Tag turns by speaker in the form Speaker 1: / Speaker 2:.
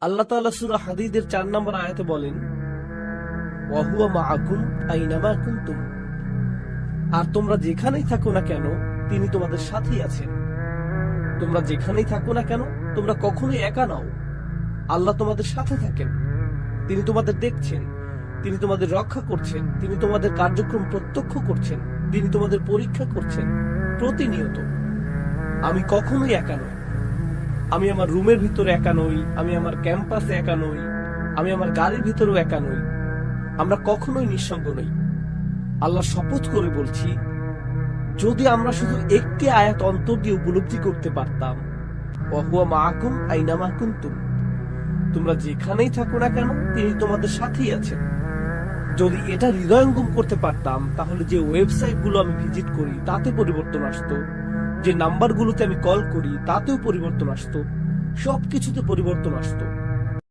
Speaker 1: আল্লাহ তাআলা সূরা হাদীদের 4 নম্বর আয়াতে বলেন, ওয়া হুয়া মাআকুম আইনামা কুনতুম। আর তোমরা যেখানেই থাকো না কেন তিনি তোমাদের সাথেই আছেন। তোমরা যেখানেই থাকো না কেন তোমরা কখনোই একা নাও। আল্লাহ তোমাদের সাথে থাকেন। তিনি তোমাদের দেখছেন, তিনি তোমাদের রক্ষা করছেন, তিনি তোমাদের কার্যক্রম প্রত্যক্ষ করছেন, তিনি তোমাদের পরীক্ষা করছেন প্রতিনিয়ত। আমি কখনোই একা নই। আমি আমার রুমের ভিতরে একা নই, আমি আমার ক্যাম্পাসে একা নই, আমি আমার গাড়ির ভিতরেও একা নই। আমরা কখনোই নিঃসঙ্গ নই। আল্লাহ শপথ করে বলছি, যদি আমরা শুধু একটি আয়াত অন্তর দিয়ে উপলব্ধি করতে পারতাম, ওয়া হুয়া মাআকুম আইনামা কুনতুম, তোমরা যেখানেই থাকো না কেন তিনি তোমাদের সাথেই আছেন। যদি এটা হৃদয়ঙ্গম করতে পারতাম, তাহলে যে ওয়েবসাইটগুলো আমি ভিজিট করি তাতে পরিবর্তন আসতো, যে নাম্বারগুলোতে আমি কল করি তাতেও পরিবর্তন আসতো, সবকিছুতে পরিবর্তন আসতো।